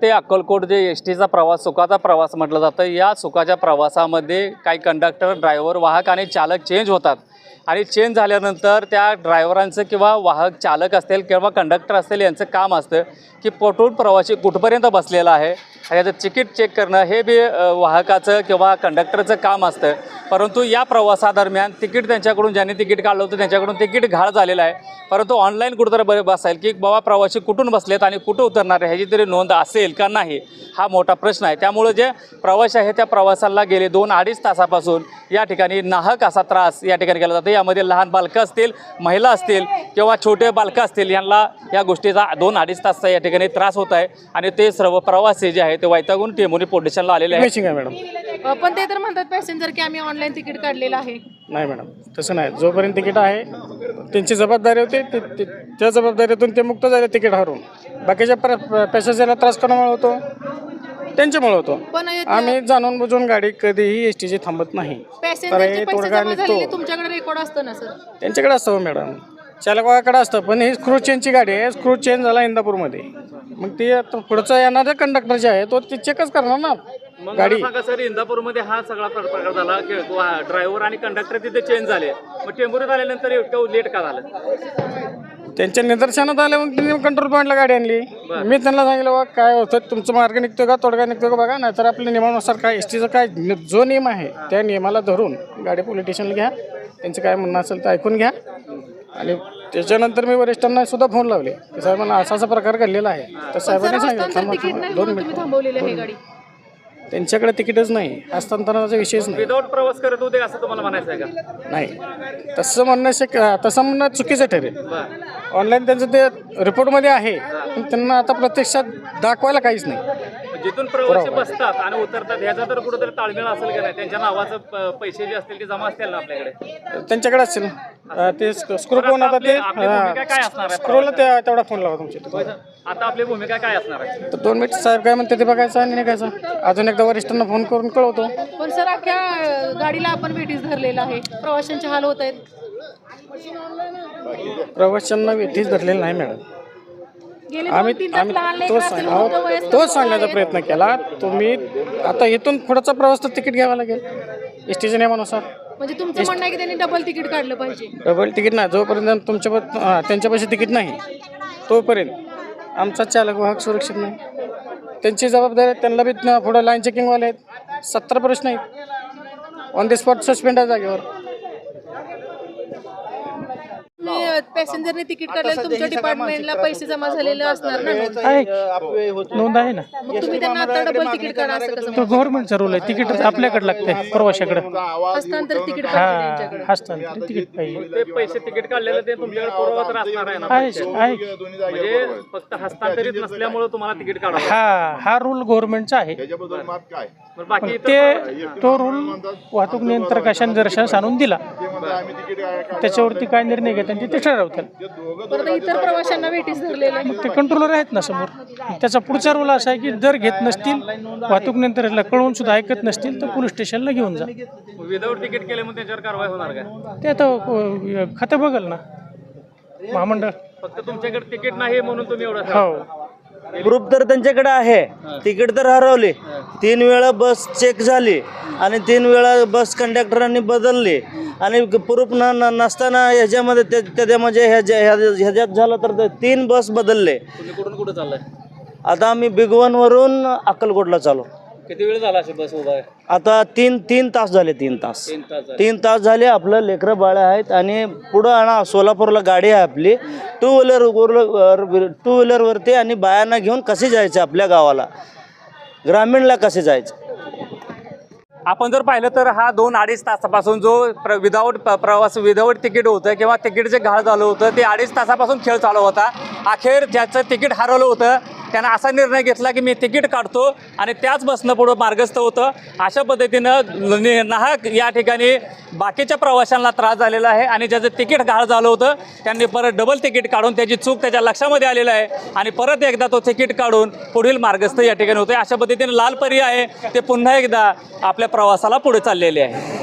ते अक्कलकोट जे एस टीचा प्रवास सुखाचा प्रवास म्हटलं जातं, या सुखाच्या प्रवासामध्ये काही कंडक्टर, ड्रायव्हर, वाहक आणि चालक चेंज होतात आणि चेंज झाल्यानंतर त्या ड्रायव्हरांचं किंवा वाहक चालक असतील किंवा कंडक्टर असतील यांचं काम असतं की कुठून प्रवासी कुठपर्यंत बसलेला आहे आणि याचं तिकीट चेक करणं हे बी वाहकाचं किंवा कंडक्टरचं काम असतं. परंतु या प्रवासादरम्यान तिकीट त्यांच्याकडून ज्यांनी तिकीट काढलं होतं त्यांच्याकडून तिकीट घाळ झालेलं आहे. परंतु ऑनलाईन कुठंतरी बसायला की बाबा प्रवासी कुठून बसलेत आणि कुठं उतरणार आहे ह्याची तरी नोंद असेल का नाही हा मोठा प्रश्न आहे. त्यामुळे जे प्रवासी आहे त्या प्रवासाला गेले 2-2.5 तासापासून या ठिकाणी नाहक असा त्रास या ठिकाणी केला जातो. यामध्ये लहान बालकं असतील, महिला असतील किंवा छोटे बालकं असतील यांना या गोष्टीचा 2-2.5 तासचा या ठिकाणी त्रास होत आहे आणि ते सर्व प्रवासी जे आहे ते वैतागून टेंभुर्णी पोलीस स्टेशनला आलेले आहेत. मॅडम पण ते तर म्हणतात पॅसेंजर की आम्ही ऑनलाईन तिकीट काढलेलं आहे. नाही मॅडम, तसं नाही. जोपर्यंत तिकीट आहे त्यांची जबाबदारी होती, त्या जबाबदारीतून ते मुक्त झाले तिकीट हरवून. बाकीच्या पॅसेंजरला त्रास कोणामुळे होतो? त्यांच्यामुळे होतो. पण आम्ही जाणून बुजून गाडी कधीही एस टीची थांबत नाही. पॅसेंजरचे पैसे जमा झालेले तुमच्याकडे रेकॉर्ड असतं ना सर? त्यांच्याकडे असतं मॅडम, चालकाकडे असतं. पण ही स्क्रू चेनची गाडी आहे, स्क्रू चेंज झाला इंदापूरमध्ये. मग ती पुढचा येणारा कंडक्टर जे आहे तो ते चेकच करणार ना गाडी. सर इंदापूरमध्ये हा सगळा प्रकार झाला की ड्रायव्हर आणि कंडक्टर तिथे चेंज झाले, मग टेंभुर्णीत आल्यानंतर इतकं लेट का झालं? त्यांच्या निदर्शनात आले मग त्यांनी कंट्रोल पॉईंटला गाडी आणली. मी त्यांना सांगितलं बा काय होतं, तुमचं मार्ग निघतो का तोडगा निघतो का बघा, नाहीतर आपल्या नियमानुसार काय एस टीचा काय जो नियम आहे त्या नियमाला धरून गाडी पोलीस स्टेशनला घ्या. त्यांचं काय म्हणणं असेल तर ऐकून घ्या. आणि त्याच्यानंतर मी वरिष्ठांना सुद्धा फोन लावले की साहेबांना असा प्रकार घडलेला आहे. तर साहेबांनी सांगितलं 2 मिनिट, त्यांच्याकडे तिकीटच नाही, हस्तांतरणाचा विषयच नाही. विदाऊट प्रवास करत होते असं तुम्हाला म्हणायचं आहे का? नाही, तसं म्हणणं चुकीचं ठरेल. ऑनलाईन त्यांचं ते रिपोर्टमध्ये आहे, पण त्यांना आता प्रत्यक्षात दाखवायला काहीच नाही. जिथून प्रवासी बसतात आणि उतरतात ह्याचा तर कुठेतरी ताळमेळ असेल का नाही? त्यांच्या नावाचं पैसे जे असतील ते जमा असतील ना आपल्याकडे? त्यांच्याकडे असेल ते स्क्रू कोण आता ते स्क्रूला तेवढा फोन लावा तुमच्या. आता आपली भूमिका काय असणार आहे? तर 2 मिनिट साहेब काय म्हणते ते बघायचं आणि निघायचं. अजून एकदा वरिष्ठांना फोन करून कळवतो. पण सर अख्ख्या गाडीला आपण वेटीस धरलेलं आहे, प्रवाशांचे हाल होत आहेत. प्रवाशांना वेठीच धरलेलं नाही मॅडम. आम्ही तोच सांगण्याचा प्रयत्न केला. तुम्ही आता इथून पुढचा प्रवास तर तिकीट घ्यावं लागेल एस टीच्या नियमानुसार. म्हणजे तुमचं म्हणणं आहे की त्यांनी डबल तिकीट काढलं पाहिजे? डबल तिकीट नाही, जोपर्यंत त्यांच्यापाशी तिकीट नाही तोपर्यंत आमचा चालक वाहक सुरक्षित नाही. त्यांची जबाबदारी आहे. त्यांना बी पुढं लाईन चेकिंगवाले आहेत. 17 प्रश्न आहेत. ऑन द स्पॉट सस्पेंड आहे जागेवर. पॅसेंजरने तिकीट काढलं तुमच्या डिपार्टमेंटला पैसे जमा झालेले असणार ना? नोंद आहे ना. मग तुम्ही त्यांना आता डबल तिकीट काढा असं कसं? तो गव्हर्नमेंटचा रूल आहे. तिकीट आपल्याकडे लागते प्रवाशाकडे. हस्तांतरित तिकीट पाहिजे त्यांच्याकडे. हस्तांतरित तिकीट पाहिजे. ते पैसे तिकीट काढलेलं ते तुमच्याकडे पुरावा तर असणार आहे ना? म्हणजे फक्त हस्तांतरित नसल्यामुळे तुम्हाला तिकीट काढावं. हा रूल गव्हर्नमेंटचा आहे. बाकी तो रूल वाहतूक नियंत्रकांच्या निदर्शनास आणून दिला. त्याच्यावरती काय निर्णय घेतात ते ठरवतात. परत इतर प्रवाशांना वेटीस धरलेलं आहे. मग ते कंट्रोलर आहेत ना समोर. त्याचा पुढचा रूल असा आहे की जर घेत नसतील, वाहतूक नियंत्रणाला कळवून सुद्धा ऐकत नसतील तर पोलीस स्टेशनला घेऊन जा. विदाऊट तिकीट केले मग त्याच्यावर कारवाई होणार का? ते आता खातं बघल ना महामंडळ. फक्त तुमच्याकडे तिकीट नाही म्हणून तुम्ही एवढं? हो, प्रूफ तर त्यांच्याकडे आहे. तिकीट तर हरवले. 3 वेळा बस चेक झाली आणि 3 वेळा बस कंडक्टरांनी बदलले आणि प्रूफ नसताना ह्याच्यामध्ये त्याच्या म्हणजे ह्याच्यात झालं तर 3 बस बदलले. तुम्ही कुठून कुठं चाललाय? आता आम्ही बिग वन वरून अक्कलकोटला चालू. किती वेळ झाला अशी बस उभा आहे? आता 3 तास झाले. 3 तास झाले. आपलं लेकरं बाळं आहेत आणि पुढं आणा सोलापूरला गाडी आहे आपली. 2 व्हीलरवरती आणि बायांना घेऊन कसे जायचे आपल्या गावाला, ग्रामीणला कसे जायचे? आपण जर पाहिलं तर हा 2-2.5 तासापासून जो प्रवास विदाऊट तिकीट होतं किंवा तिकीट जे घाळ झालं होतं ते 2.5 तासापासून खेळ चालू होता. अखेर ज्याचं तिकीट हरवलं होतं त्यानं असा निर्णय घेतला की मी तिकीट काढतो आणि त्याच बसनं पुढं मार्गस्थ होतं. अशा पद्धतीनं नाहक या ठिकाणी बाकीच्या प्रवाशांना त्रास झालेला आहे आणि ज्याचं तिकीट घाळ झालं होतं त्यांनी परत डबल तिकीट काढून त्याची चूक त्याच्या लक्षामध्ये आलेलं आहे आणि परत एकदा तो तिकीट काढून पुढील मार्गस्थ या ठिकाणी होते. अशा पद्धतीने लाल परी आहे ते पुन्हा एकदा आपल्या प्रवासाला पुढे चाललेले आहे.